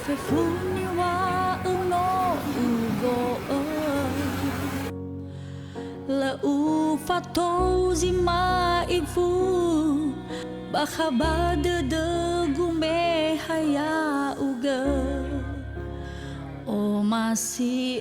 Fe funi wa no ugo La u fatou zima ifu Baka bade de gume haya uga O masih